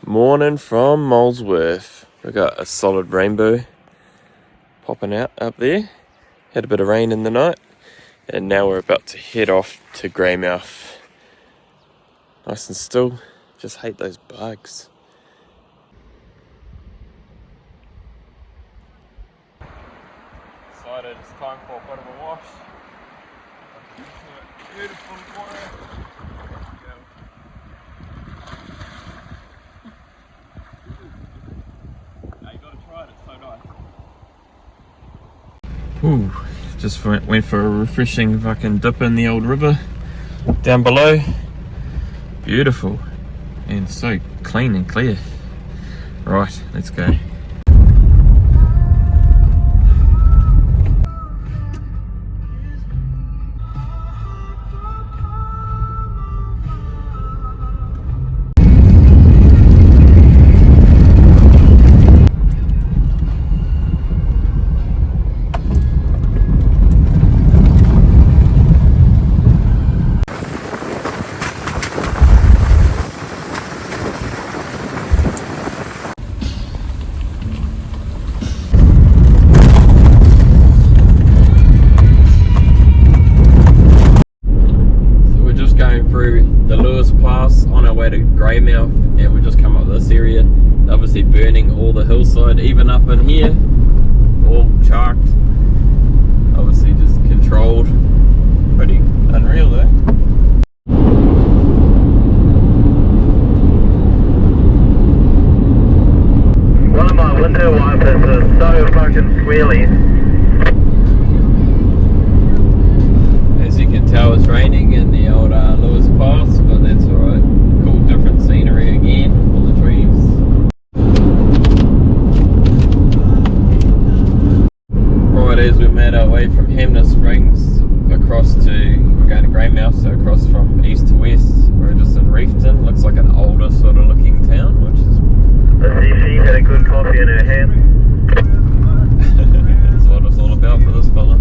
Morning from Molesworth. We've got a solid rainbow popping out up there. Had a bit of rain in the night, and now we're about to head off to Greymouth. Nice and still. Just hate those bugs. Decided it's time for a bit of a wash. Beautiful water. Ooh, just went for a refreshing fucking dip in the old river down below. Beautiful and so clean and clear. Right, let's go. To Greymouth, and we just come up this area, obviously burning all the hillside, even up in here, all chalked, obviously just controlled. Pretty unreal though. One of my window wipers is so fucking squealy. As you can tell, it's raining in the old Lewis Pass, but that's alright. Cool, different scenery again, full of trees. Right, as we made our way from Hamner Springs across to, we're going to Greymouth, so across from east to west, we're just in Reefton. Looks like an older sort of looking town, which is... The CC had a good coffee in her hand. That's what it's all about for this fella.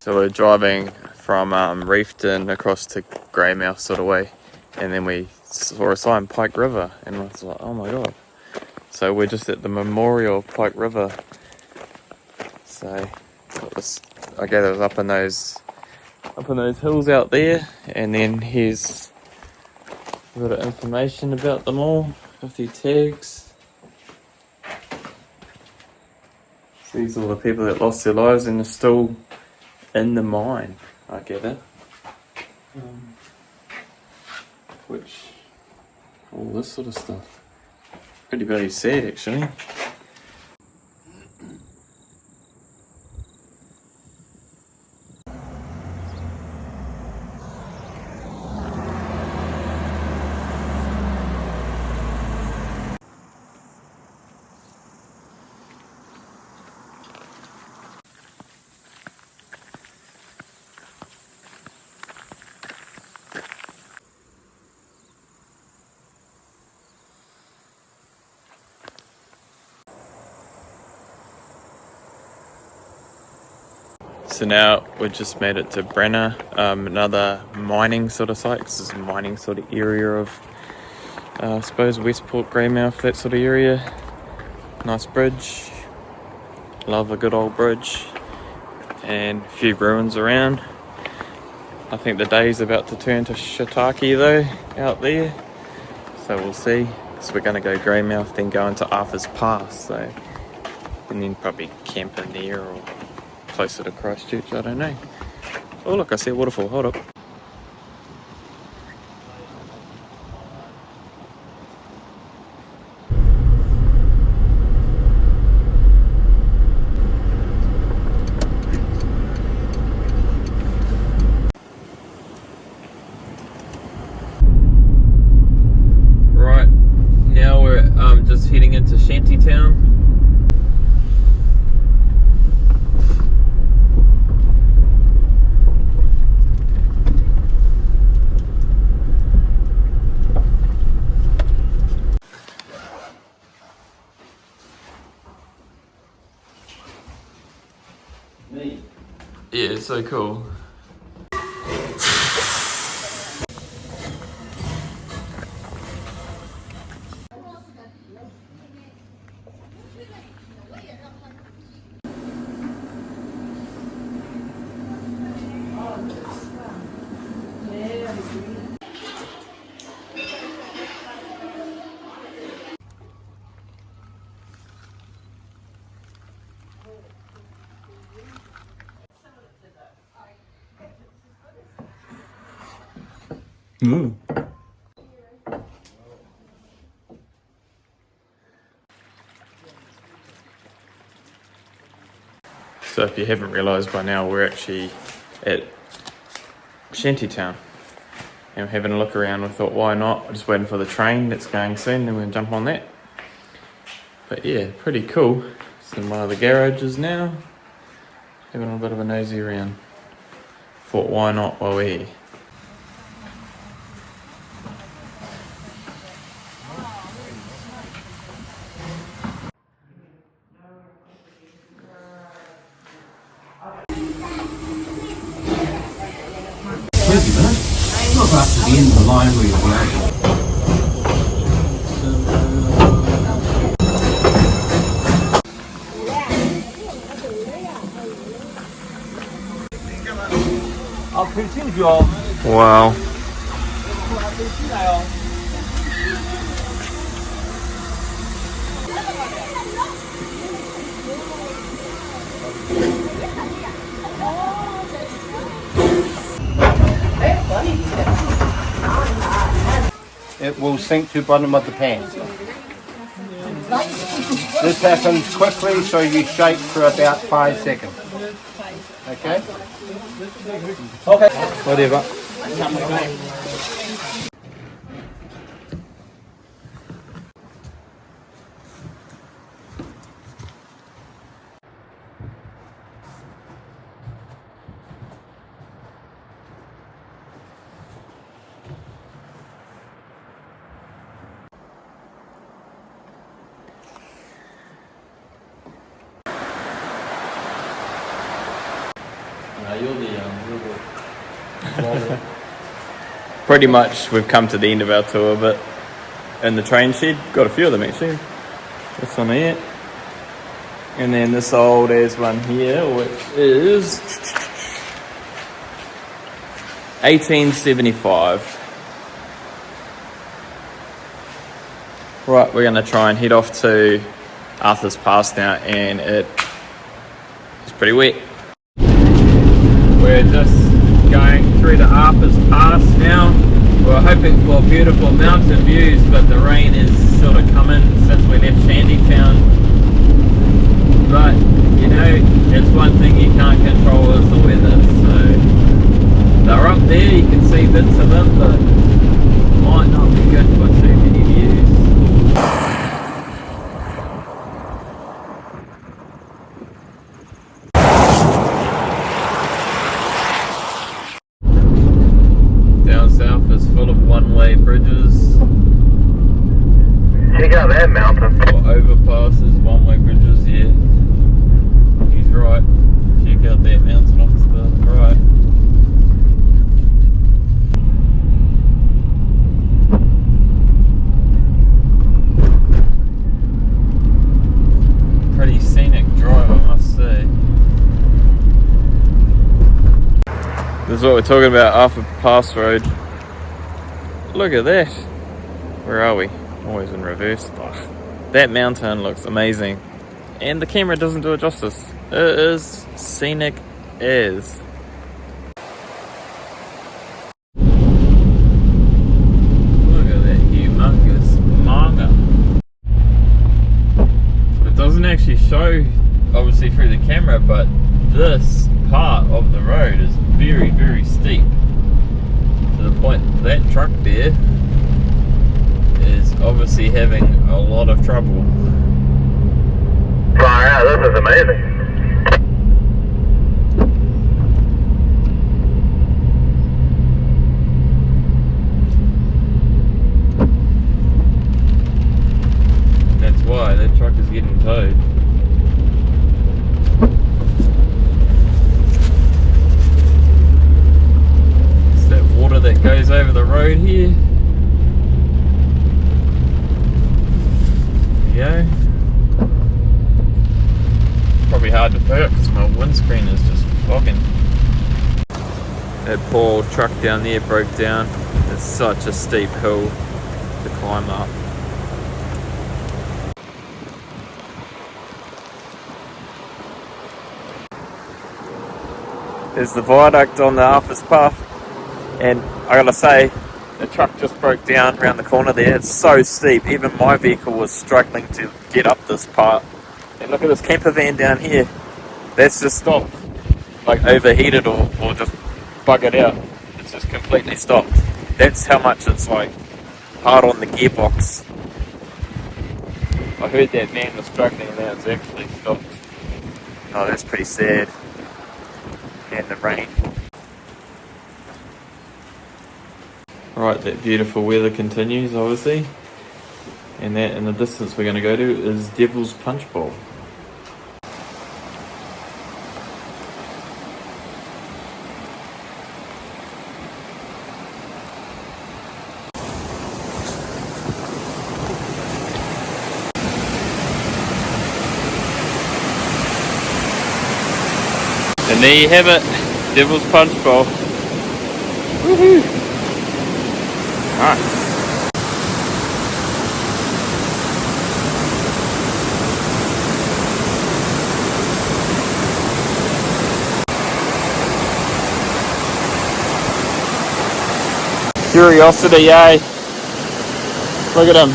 So we're driving from Reefton across to Greymouth sort of way, and then we saw a sign, Pike River, and I was like, oh my god. So we're just at the memorial of Pike River. So it was, I gather it was up in those hills out there, and then here's a bit of information about them all, a few tags. So these are all the people that lost their lives and are still in the mine, I gather. Which, all this sort of stuff. Pretty bloody sad, actually. So now we've just made it to Brunner, another mining sort of site. This is a mining sort of area of, I suppose, Westport, Greymouth, that sort of area. Nice bridge. Love a good old bridge. And a few ruins around. I think the day's about to turn to shiitake though, out there. So we'll see. So we're going to go Greymouth, then go into Arthur's Pass. So, and then probably camp in there or closer to Christchurch, I don't know. Oh look, I see a waterfall, hold up. Right, now we're just heading into Shantytown. Yeah, it's so cool. Mm. So if you haven't realised by now, we're actually at Shantytown. And we're having a look around. We thought, why not? We're just waiting for the train that's going soon, then we're going to jump on that. But yeah, pretty cool. It's in one of the garages now. Having a bit of a nosy around. Thought, why not while we're here? Look up to the end of the line where you'll be able. Wow. It will sink to bottom of the pan. This happens quickly, so you shake for about 5 seconds. Okay? Okay. Whatever. Pretty much we've come to the end of our tour, but in the train shed, got a few of them actually. This one here. And then this old as one here, which is 1875. Right, we're gonna try and head off to Arthur's Pass now, and it's pretty wet. We're just going through the Arthur's Pass now. We're hoping for beautiful mountain views, but the rain is sort of coming since we left Shantytown. But, you know, it's one thing you can't control is the weather, so they're up there, you can see bits of them, but might not be good for too many views. Down south is full of one-way bridges. Check out that mountain. Or overpasses, one-way bridges, yeah. He's right. Check out that mountain off to the right. Pretty scenic drive, I must say. This is what we're talking about, Arthur Pass Road. Look at that. Where are we? Always in reverse. Oh, that mountain looks amazing. And the camera doesn't do it justice. It is scenic as. Look at that humongous manga. It doesn't actually show, obviously, through the camera, but this part of the road is very, very steep. To the point that truck there is obviously having a lot of trouble. Far out, this is amazing. That's why that truck is getting towed. Yeah, because my windscreen is just fogging. That poor old truck down there broke down. It's such a steep hill to climb up. There's the viaduct on the Arthur's Path, and I gotta say, the truck just broke down around the corner there. It's so steep, even my vehicle was struggling to get up this part. And look at this camper van down here. That's just stopped, like overheated or just buggered out. It's just completely stopped. That's how much it's like hard on the gearbox. I heard that van was struggling and now it's actually stopped. Oh, that's pretty sad. And the rain. Right, that beautiful weather continues obviously. And that in the distance we're going to go to is Devil's Punchbowl. And there you have it, Devil's Punchbowl. Woohoo! Nice. Curiosity, eh? Look at him.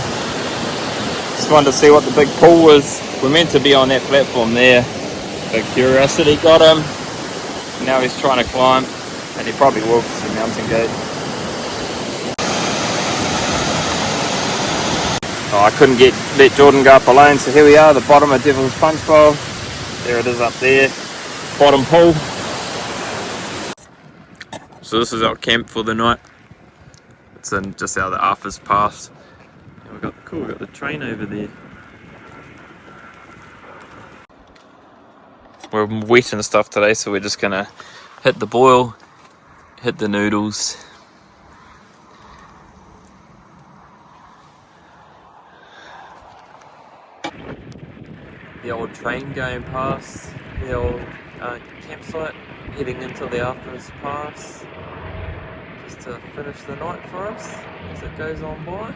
Just wanted to see what the big pool was. We're meant to be on that platform there. But curiosity got him. Now he's trying to climb, and he probably will because the mountain gate. Oh, I couldn't let Jordan go up alone, so here we are, the bottom of Devil's Punchbowl. There it is up there, bottom pool. So this is our camp for the night. It's in just out of the Arthur's Pass. And we've got the train over there. We're wet and stuff today, so we're just gonna hit the boil, hit the noodles. The old train going past the old campsite, heading into the Arthur's Pass, just to finish the night for us as it goes on by.